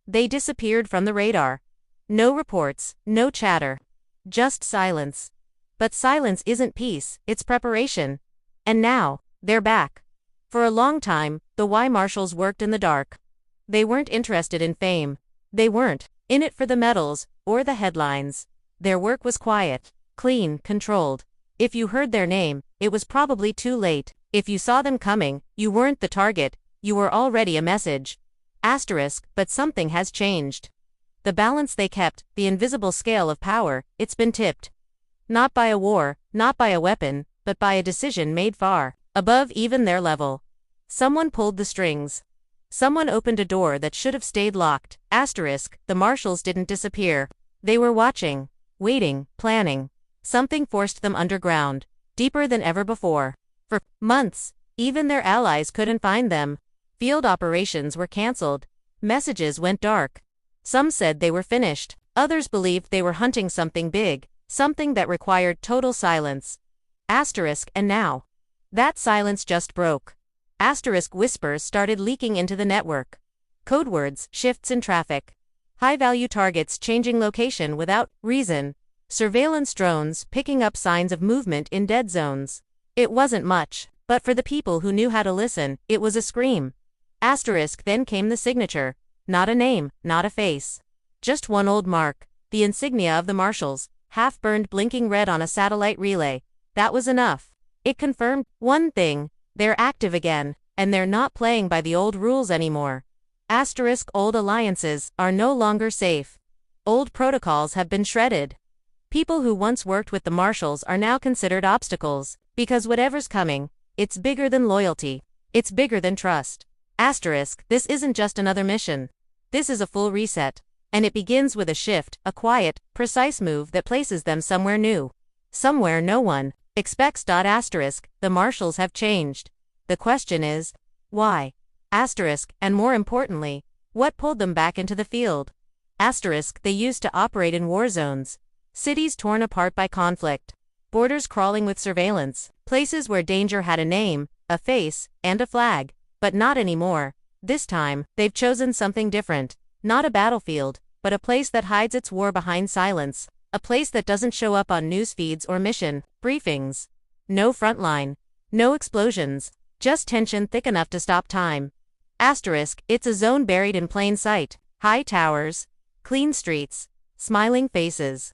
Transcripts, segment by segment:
They disappeared from the radar. No reports, no chatter. Just silence. But silence isn't peace, it's preparation. And now, they're back. For a long time, the Marshals worked in the dark. They weren't interested in fame. They weren't in it for the medals or the headlines. Their work was quiet, clean, controlled. If you heard their name, it was probably too late. If you saw them coming, you weren't the target, you were already a message. But something has changed. The balance they kept, the invisible scale of power, it's been tipped. Not by a war, not by a weapon, but by a decision made far above even their level. Someone pulled the strings. Someone opened a door that should have stayed locked. The Marshals didn't disappear. They were watching, waiting, planning. Something forced them underground, deeper than ever before. For months, even their allies couldn't find them. Field operations were cancelled. Messages went dark. Some said they were finished. Others believed they were hunting something big, something that required total silence. And now, that silence just broke. Whispers started leaking into the network. Code words, shifts in traffic. High-value targets changing location without reason. Surveillance drones picking up signs of movement in dead zones. It wasn't much, but for the people who knew how to listen, it was a scream. Then came the signature. Not a name, not a face. Just one old mark, the insignia of the Marshals, half-burned blinking red on a satellite relay. That was enough. It confirmed one thing: they're active again, and they're not playing by the old rules anymore. Old alliances are no longer safe. Old protocols have been shredded. People who once worked with the Marshals are now considered obstacles, because whatever's coming, it's bigger than loyalty. It's bigger than trust. This isn't just another mission. This is a full reset. And it begins with a shift, a quiet, precise move that places them somewhere new. Somewhere no one expects. The Marshals have changed. The question is, why? And more importantly, what pulled them back into the field? They used to operate in war zones. Cities torn apart by conflict. Borders crawling with surveillance. Places where danger had a name, a face, and a flag. But not anymore. This time, they've chosen something different. Not a battlefield, but a place that hides its war behind silence. A place that doesn't show up on news feeds or mission briefings. No front line. No explosions. Just tension thick enough to stop time. It's a zone buried in plain sight. High towers. Clean streets. Smiling faces.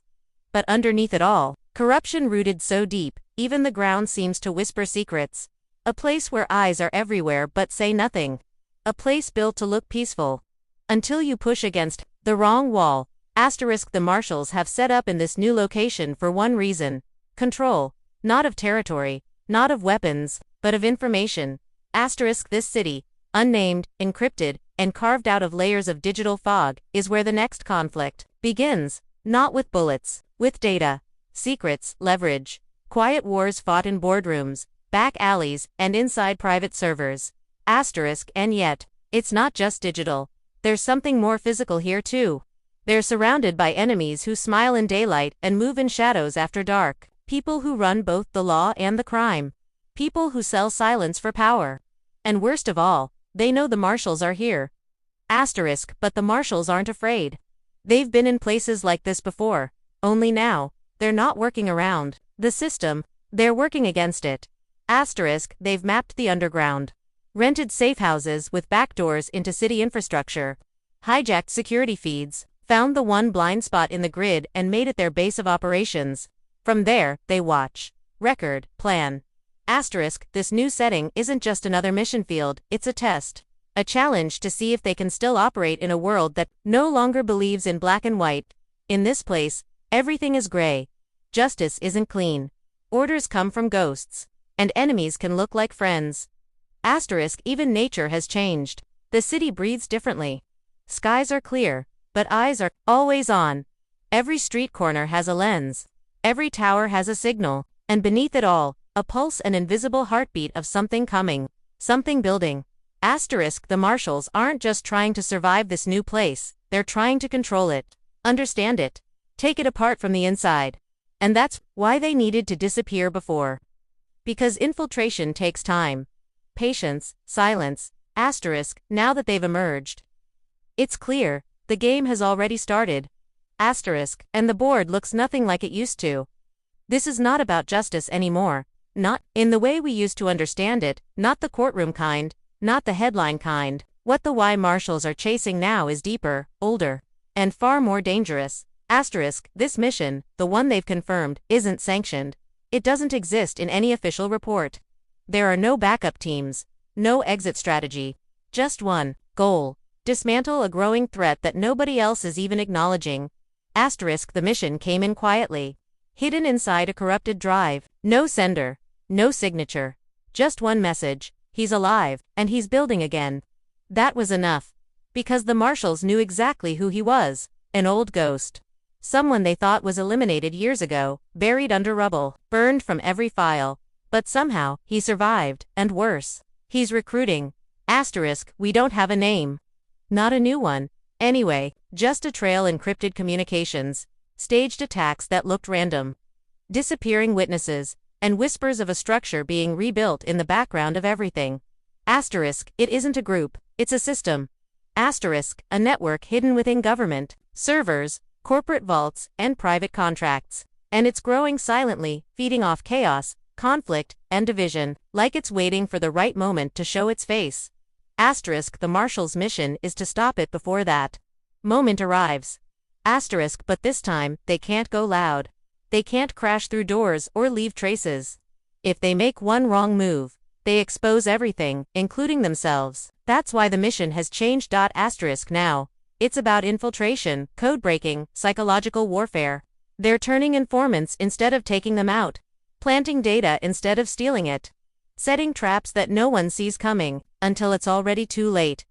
But underneath it all, corruption rooted so deep, even the ground seems to whisper secrets. A place where eyes are everywhere but say nothing. A place built to look peaceful. Until you push against the wrong wall. The Marshals have set up in this new location for one reason. Control. Not of territory, not of weapons, but of information. This city, unnamed, encrypted, and carved out of layers of digital fog, is where the next conflict begins. Not with bullets, with data, secrets, leverage. Quiet wars fought in boardrooms, back alleys, and inside private servers. And yet, it's not just digital. There's something more physical here too. They're surrounded by enemies who smile in daylight and move in shadows after dark. People who run both the law and the crime. People who sell silence for power. And worst of all, they know the Marshals are here. But the Marshals aren't afraid. They've been in places like this before. Only now, they're not working around the system, they're working against it. They've mapped the underground. Rented safe houses with back doors into city infrastructure. Hijacked security feeds, found the one blind spot in the grid and made it their base of operations. From there, they watch, record, plan. This new setting isn't just another mission field, it's a test. A challenge to see if they can still operate in a world that no longer believes in black and white. In this place, everything is gray. Justice isn't clean. Orders come from ghosts. And enemies can look like friends. Even nature has changed. The city breathes differently. Skies are clear, but eyes are always on. Every street corner has a lens. Every tower has a signal, and beneath it all, a pulse and invisible heartbeat of something coming, something building. The Marshals aren't just trying to survive this new place, they're trying to control it, understand it, take it apart from the inside. And that's why they needed to disappear before. Because infiltration takes time. Patience, silence, now that they've emerged. It's clear, the game has already started. Asterisk, and the board looks nothing like it used to. This is not about justice anymore. Not in the way we used to understand it, not the courtroom kind, not the headline kind. What the Y Marshals are chasing now is deeper, older, and far more dangerous. Asterisk, this mission, the one they've confirmed, isn't sanctioned. It doesn't exist in any official report. There are no backup teams, no exit strategy. Just one goal: dismantle a growing threat that nobody else is even acknowledging. Asterisk, the mission came in quietly, hidden inside a corrupted drive. No sender, no signature. Just one message: he's alive, and he's building again. That was enough. Because the Marshals knew exactly who he was: an old ghost. Someone they thought was eliminated years ago, buried under rubble, burned from every file. But somehow, he survived, and worse, he's recruiting. Asterisk, we don't have a name. Not a new one. Anyway, just a trail encrypted communications, staged attacks that looked random, disappearing witnesses, and whispers of a structure being rebuilt in the background of everything. Asterisk, it isn't a group, it's a system. Asterisk, a network hidden within government, servers, corporate vaults, and private contracts. And it's growing silently, feeding off chaos, conflict, and division, like it's waiting for the right moment to show its face. Asterisk, the Marshals' mission is to stop it before that moment arrives. Asterisk, but this time, they can't go loud. They can't crash through doors or leave traces. If they make one wrong move, they expose everything, including themselves. That's why the mission has changed. Asterisk now. It's about infiltration, code breaking, psychological warfare. They're turning informants instead of taking them out, planting data instead of stealing it, setting traps that no one sees coming, until it's already too late.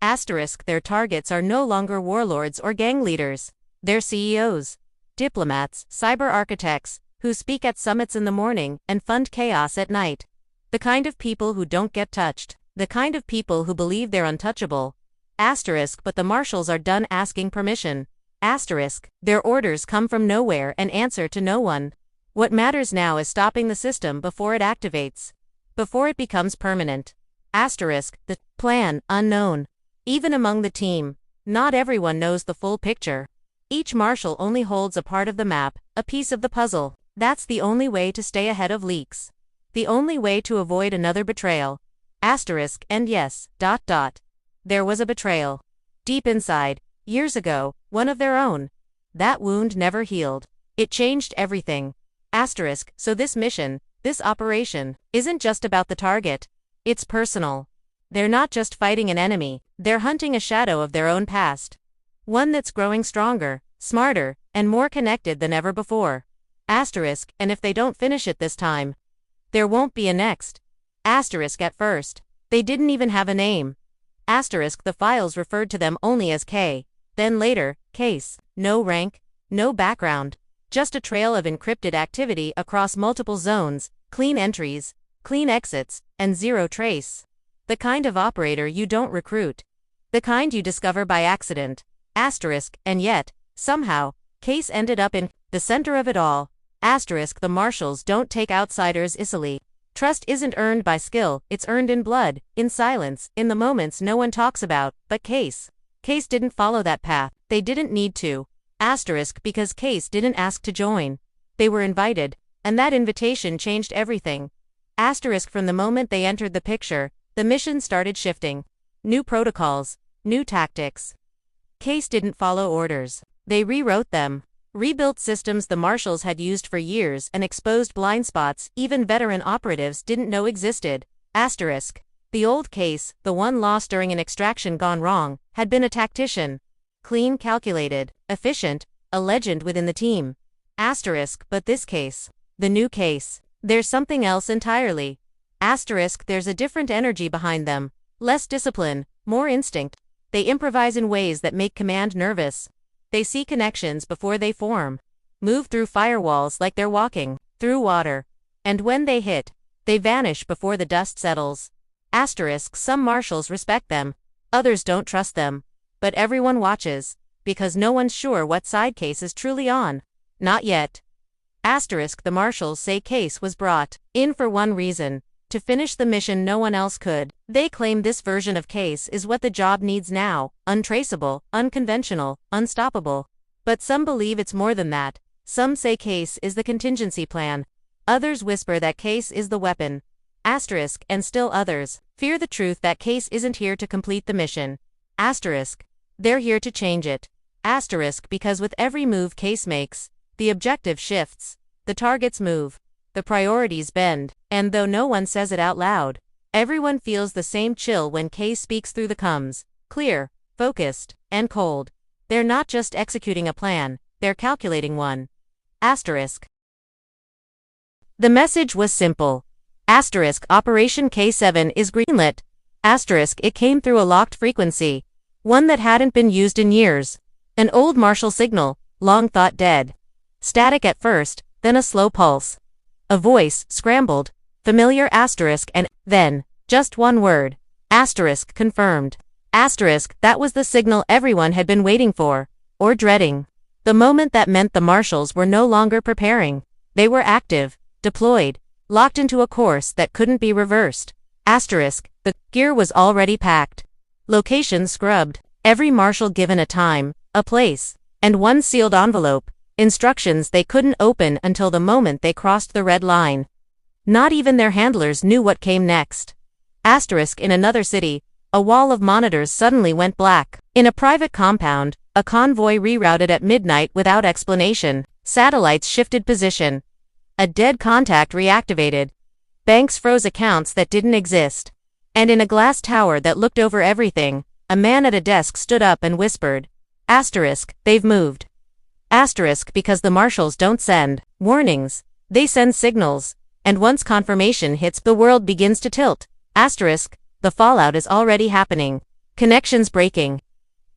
Asterisk, their targets are no longer warlords or gang leaders. They're CEOs, diplomats, cyber architects, who speak at summits in the morning and fund chaos at night. The kind of people who don't get touched. The kind of people who believe they're untouchable. Asterisk, but the Marshals are done asking permission. Asterisk, their orders come from nowhere and answer to no one. What matters now is stopping the system before it activates, before it becomes permanent. Asterisk, the plan, unknown. Even among the team, not everyone knows the full picture. Each Marshal only holds a part of the map, a piece of the puzzle. That's the only way to stay ahead of leaks. The only way to avoid another betrayal. Asterisk, and yes, there was a betrayal. Deep inside, years ago, one of their own. That wound never healed. It changed everything. Asterisk, so this mission, this operation, isn't just about the target. It's personal. They're not just fighting an enemy, they're hunting a shadow of their own past. One that's growing stronger, smarter, and more connected than ever before. Asterisk, and if they don't finish it this time, there won't be a next. Asterisk, at first, they didn't even have a name. Asterisk, the files referred to them only as K. Then later, Kayce. No rank, no background. Just a trail of encrypted activity across multiple zones, clean entries, clean exits, and zero trace. The kind of operator you don't recruit. The kind you discover by accident. Asterisk, and yet, somehow, Kayce ended up in the center of it all. Asterisk, the Marshals don't take outsiders easily. Trust isn't earned by skill, it's earned in blood, in silence, in the moments no one talks about. But Kayce didn't follow that path. They didn't need to. Asterisk, because Kayce didn't ask to join. They were invited, and that invitation changed everything. Asterisk, from the moment they entered the picture, the mission started shifting. New protocols, new tactics. Kayce didn't follow orders. They rewrote them. Rebuilt systems the Marshals had used for years and exposed blind spots even veteran operatives didn't know existed. Asterisk. The old Kayce, the one lost during an extraction gone wrong, had been a tactician. Clean, calculated, efficient, a legend within the team. Asterisk, but this Kayce, the new Kayce, there's something else entirely. Asterisk, there's a different energy behind them. Less discipline, more instinct. They improvise in ways that make command nervous. They see connections before they form. Move through firewalls like they're walking through water. And when they hit, they vanish before the dust settles. Asterisk, some Marshals respect them. Others don't trust them. But everyone watches, because no one's sure what side Kayce is truly on. Not yet. Asterisk, the Marshals say Kayce was brought in for one reason. to finish the mission no one else could. They claim this version of Kayce is what the job needs now, untraceable, unconventional, unstoppable. But some believe it's more than that. Some say Kayce is the contingency plan. Others whisper that Kayce is the weapon. Asterisk, and still others fear the truth that Kayce isn't here to complete the mission. Asterisk. They're here to change it. Asterisk, because with every move Kayce makes, the objective shifts, the targets move, the priorities bend, and though no one says it out loud, everyone feels the same chill when Kayce speaks through the comms, clear, focused, and cold. They're not just executing a plan, they're calculating one. Asterisk. The message was simple. Asterisk, Operation K7 is greenlit. Asterisk, it came through a locked frequency, one that hadn't been used in years. An old Marshall signal, long thought dead. Static at first, then a slow pulse. A voice, scrambled, familiar asterisk, and then, just one word. Asterisk, confirmed. Asterisk, that was the signal everyone had been waiting for, or dreading. The moment that meant the Marshals were no longer preparing. They were active, deployed, locked into a course that couldn't be reversed. Asterisk, the gear was already packed. Location scrubbed. Every Marshal given a time, a place, and one sealed envelope. Instructions they couldn't open until the moment they crossed the red line. Not even their handlers knew what came next. Asterisk, in another city, a wall of monitors suddenly went black. In a private compound, a convoy rerouted at midnight without explanation. Satellites shifted position. A dead contact reactivated. Banks froze accounts that didn't exist. And in a glass tower that looked over everything, a man at a desk stood up and whispered, Asterisk, they've moved. Asterisk, because the Marshals don't send warnings, they send signals, and once confirmation hits, the world begins to tilt. Asterisk, the fallout is already happening. Connections breaking.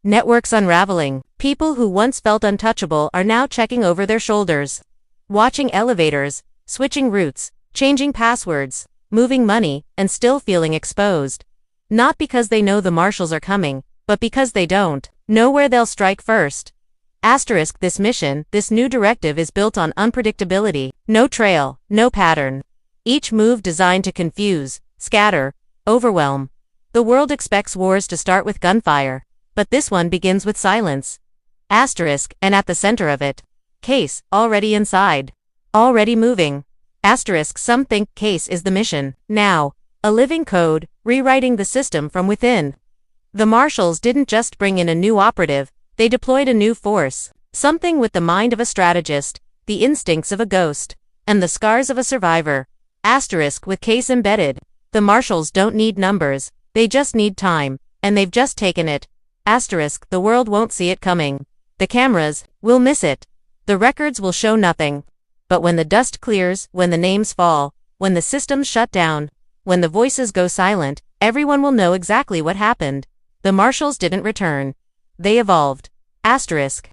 Networks unraveling. People who once felt untouchable are now checking over their shoulders. Watching elevators, switching routes, changing passwords, moving money, and still feeling exposed. Not because they know the Marshals are coming, but because they don't know where they'll strike first. Asterisk, this mission, this new directive is built on unpredictability. No trail, no pattern. Each move designed to confuse, scatter, overwhelm. The world expects wars to start with gunfire, but this one begins with silence. Asterisk, and at the center of it, Kayce, already inside. Already moving. Asterisk, some think Kayce is the mission. Now, a living code, rewriting the system from within. The Marshals didn't just bring in a new operative, they deployed a new force. Something with the mind of a strategist, the instincts of a ghost, and the scars of a survivor. Asterisk, with Kayce embedded. The Marshals don't need numbers, they just need time, and they've just taken it. Asterisk, the world won't see it coming. The cameras will miss it. The records will show nothing. But when the dust clears, when the names fall, when the systems shut down, when the voices go silent, everyone will know exactly what happened. The Marshals didn't return. They evolved. Asterisk.